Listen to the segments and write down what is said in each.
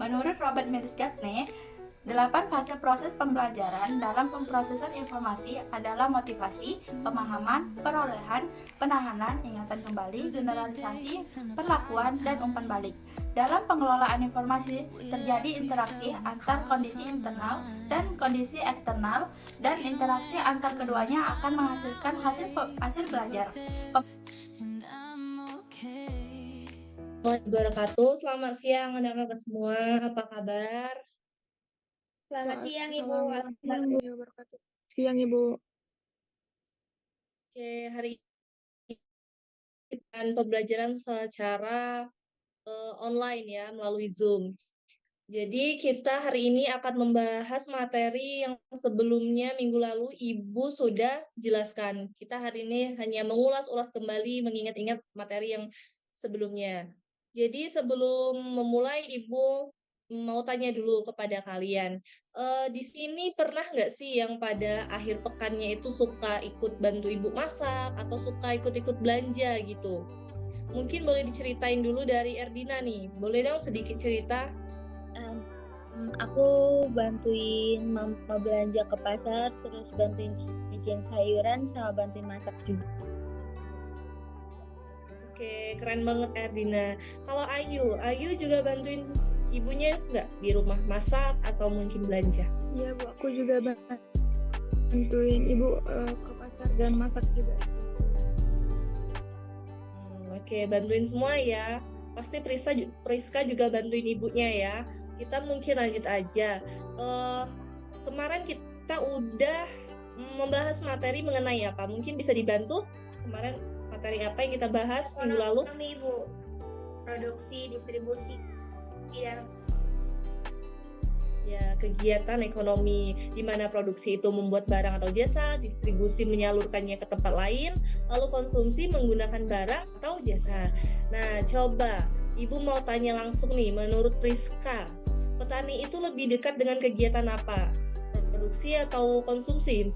Menurut Robert Mersgatne, 8 fase proses pembelajaran dalam pemrosesan informasi adalah motivasi, pemahaman, perolehan, penahanan, ingatan kembali, generalisasi, perlakuan, dan umpan balik. Dalam pengelolaan informasi, terjadi interaksi antar kondisi internal dan kondisi eksternal, dan interaksi antar keduanya akan menghasilkan hasil belajar. Wabarakatuh. Selamat siang anak-anak semua. Apa kabar? Selamat siang Ibu. Waalaikumsalam warahmatullahi wabarakatuh. Siang Ibu. Oke, hari ini kita pembelajaran secara online ya, melalui Zoom. Jadi kita hari ini akan membahas materi yang sebelumnya minggu lalu Ibu sudah jelaskan. Kita hari ini hanya mengulas-ulas kembali, mengingat-ingat materi yang sebelumnya. Jadi sebelum memulai Ibu mau tanya dulu kepada kalian. Di sini pernah nggak sih yang pada akhir pekannya itu suka ikut bantu Ibu masak atau suka ikut-ikut belanja gitu? Mungkin boleh diceritain dulu dari Erdina nih. Boleh dong sedikit cerita? Aku bantuin mama belanja ke pasar, terus bantuin cuciin sayuran, sama bantuin masak juga. Oke, keren banget Erdina. Kalau Ayu juga bantuin ibunya nggak di rumah masak atau mungkin belanja? Iya Bu, aku juga bantuin Ibu ke pasar dan masak juga. Oke, bantuin semua ya. Pasti Priska juga bantuin ibunya ya. Kita mungkin lanjut aja. Kemarin kita udah membahas materi mengenai apa? Mungkin bisa dibantu? Kemarin materi apa yang kita bahas minggu lalu? Ibu. Produksi, distribusi, dan ya, kegiatan ekonomi di mana produksi itu membuat barang atau jasa, distribusi menyalurkannya ke tempat lain, lalu konsumsi menggunakan barang atau jasa. Nah, coba Ibu mau tanya langsung nih, menurut Priska, petani itu lebih dekat dengan kegiatan apa? Produksi atau konsumsi?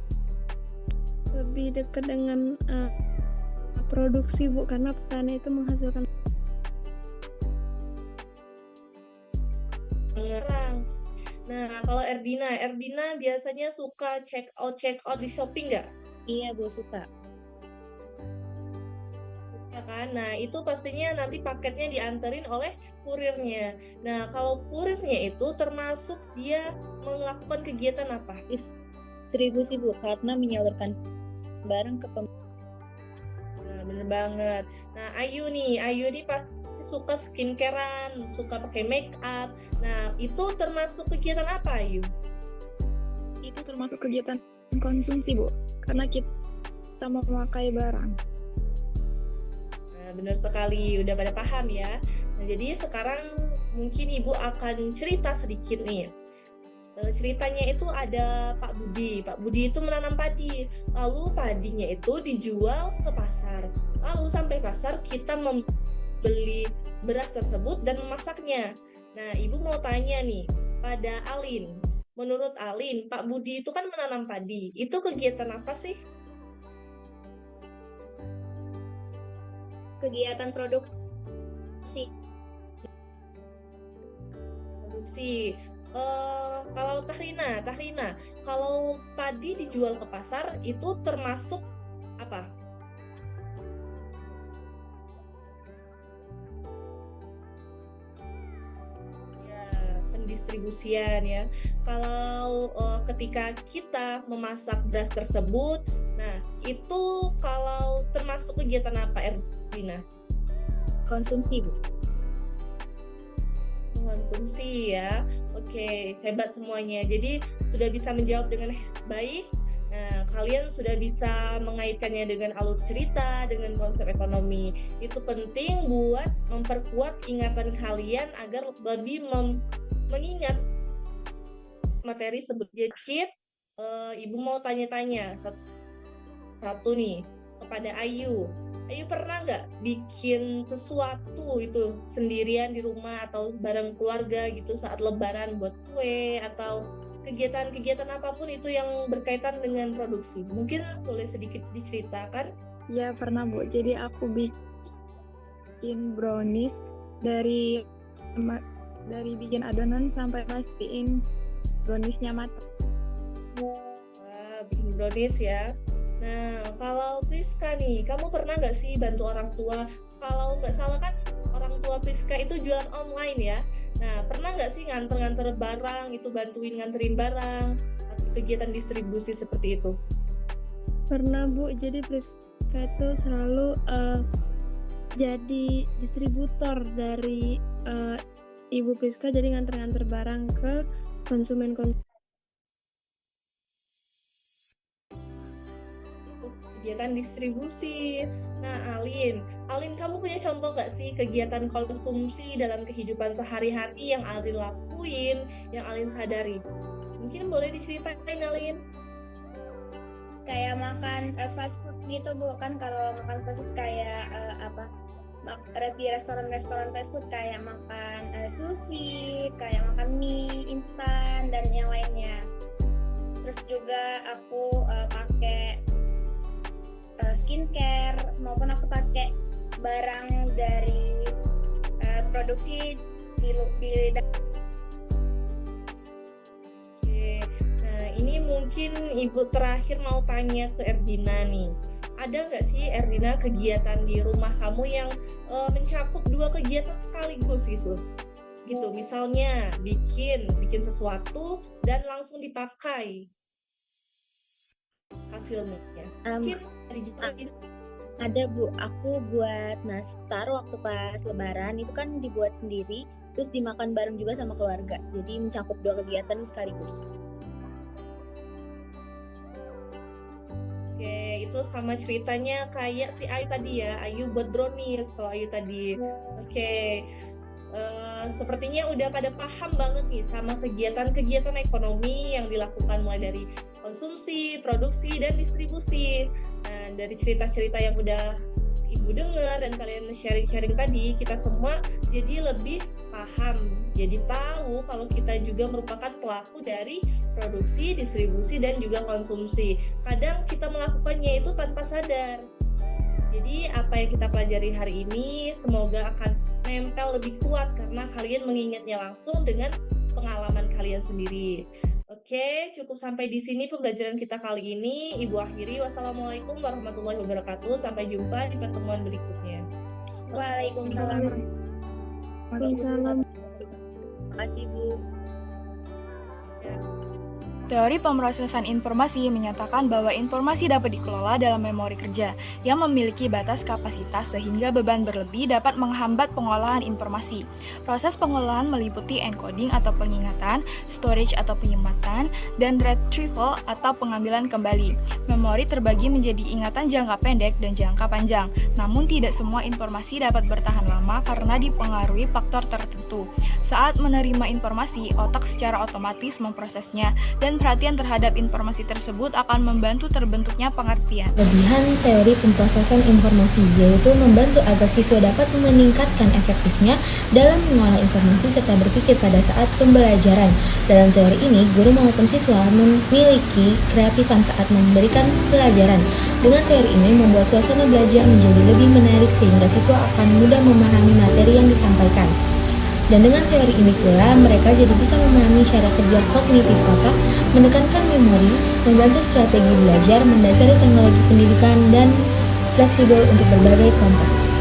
Lebih dekat dengan produksi Bu, karena petani itu menghasilkan. Mengerang. Nah, kalau Erdina biasanya suka check out di shopping nggak? Iya Bu, suka. Suka kan? Nah, itu pastinya nanti paketnya dianterin oleh kurirnya. Nah, kalau kurirnya itu termasuk dia melakukan kegiatan apa? Distribusi Bu, karena menyalurkan barang ke Nah, bener banget. Nah, Ayu nih pasti suka skincarean, suka pakai make up. Nah, itu termasuk kegiatan apa, Ayu? Itu termasuk kegiatan konsumsi Bu, karena kita memakai barang. Nah, benar sekali, udah pada paham ya. Nah, jadi sekarang mungkin Ibu akan cerita sedikit nih. Ceritanya itu ada Pak Budi. Pak Budi itu menanam padi. Lalu padinya itu dijual ke pasar. Lalu sampai pasar kita membeli beras tersebut dan memasaknya. Nah, Ibu mau tanya nih, pada Alin. Menurut Alin, Pak Budi itu kan menanam padi. Itu kegiatan apa sih? kegiatan produksi. Produksi. Kalau Tahrina, kalau padi dijual ke pasar itu termasuk apa? Ya, pendistribusian ya. Kalau ketika kita memasak beras tersebut, nah itu kalau termasuk kegiatan apa, Erdina? Konsumsi Bu. Konsumsi ya. Oke, hebat semuanya. Jadi sudah bisa menjawab dengan baik. Nah, kalian sudah bisa mengaitkannya dengan alur cerita, dengan konsep ekonomi. Itu penting buat memperkuat ingatan kalian agar lebih mengingat materi sebelumnya. Ibu mau tanya-tanya satu nih kepada Ayu. Ayu pernah nggak bikin sesuatu itu sendirian di rumah atau bareng keluarga gitu saat lebaran buat kue atau kegiatan-kegiatan apapun itu yang berkaitan dengan produksi? Mungkin boleh sedikit diceritakan? Ya pernah Bu, jadi aku bikin brownies dari dari bikin adonan sampai pastiin browniesnya matang. Wah, bikin brownies ya. Nah, kalau Priska nih, kamu pernah nggak sih bantu orang tua? Kalau nggak salah kan orang tua Priska itu jualan online ya. Nah, pernah nggak sih nganter-nganter barang, itu bantuin nganterin barang, atau kegiatan distribusi seperti itu? Pernah Bu, jadi Priska itu selalu jadi distributor dari Ibu Priska, jadi nganter-nganter barang ke konsumen. Itu kegiatan distribusi. Nah, Alin kamu punya contoh nggak sih kegiatan konsumsi dalam kehidupan sehari-hari yang Alin lakuin, yang Alin sadari? Mungkin boleh diceritain, Alin. Kayak makan fast food gitu Bu, kan kalau makan fast food kayak di restoran fast food kayak makan sushi, kayak makan mie instan dan yang lainnya. Terus juga aku pakai skincare, maupun aku pakai barang dari produksi di Oke. Nah, ini mungkin Ibu terakhir mau tanya ke Erdina nih. Ada nggak sih Erdina kegiatan di rumah kamu yang mencakup dua kegiatan sekaligus gitu? Gitu, misalnya bikin sesuatu dan langsung dipakai hasilnya. Mungkin ada Bu, aku buat nastar waktu pas lebaran itu kan dibuat sendiri, terus dimakan bareng juga sama keluarga, jadi mencakup dua kegiatan sekaligus. Oke, itu sama ceritanya kayak si Ayu tadi ya. Ayu buat brownies kalau Ayu tadi. Oke, sepertinya udah pada paham banget nih sama kegiatan-kegiatan ekonomi yang dilakukan mulai dari konsumsi, produksi, dan distribusi. Nah, dari cerita-cerita yang udah Ibu dengar dan kalian sharing-sharing tadi, kita semua jadi lebih paham, jadi tahu kalau kita juga merupakan pelaku dari produksi, distribusi, dan juga konsumsi. Kadang kita melakukannya itu tanpa sadar. Jadi apa yang kita pelajari hari ini semoga akan nempel lebih kuat karena kalian mengingatnya langsung dengan pengalaman kalian sendiri. Oke, cukup sampai di sini pembelajaran kita kali ini. Ibu akhiri, wassalamualaikum warahmatullahi wabarakatuh. Sampai jumpa di pertemuan berikutnya. Waalaikumsalam. Waalaikumsalam. Terima kasih Bu. Teori pemrosesan informasi menyatakan bahwa informasi dapat dikelola dalam memori kerja yang memiliki batas kapasitas sehingga beban berlebih dapat menghambat pengolahan informasi. Proses pengolahan meliputi encoding atau pengingatan, storage atau penyematan, dan retrieval atau pengambilan kembali. Memori terbagi menjadi ingatan jangka pendek dan jangka panjang, namun tidak semua informasi dapat bertahan lama karena dipengaruhi faktor tertentu. Saat menerima informasi, otak secara otomatis memprosesnya dan perhatian terhadap informasi tersebut akan membantu terbentuknya pengertian. Kelebihan teori pemrosesan informasi yaitu membantu agar siswa dapat meningkatkan efektifnya dalam mengolah informasi serta berpikir pada saat pembelajaran. Dalam teori ini, guru maupun siswa memiliki kreatifan saat memberikan pelajaran. Dengan teori ini membuat suasana belajar menjadi lebih menarik sehingga siswa akan mudah memahami materi yang disampaikan. Dan dengan teori ini pula, mereka jadi bisa memahami cara kerja kognitif otak, menekankan memori, membantu strategi belajar, mendasari teknologi pendidikan, dan fleksibel untuk berbagai konteks.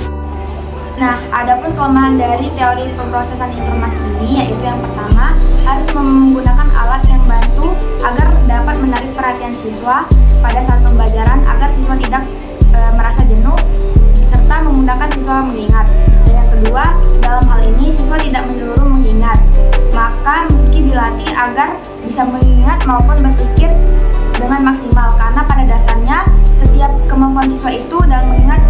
Nah, adapun kelemahan dari teori pemrosesan informasi ini yaitu yang pertama, harus menggunakan alat yang bantu agar dapat menarik perhatian siswa pada saat pembelajaran agar siswa tidak merasa jenuh serta memudahkan siswa mengingat. Dan yang kedua, dalam hal ini siswa tidak menyeluruh mengingat, maka meski dilatih agar bisa mengingat maupun berpikir dengan maksimal karena pada dasarnya setiap kemampuan siswa itu dalam mengingat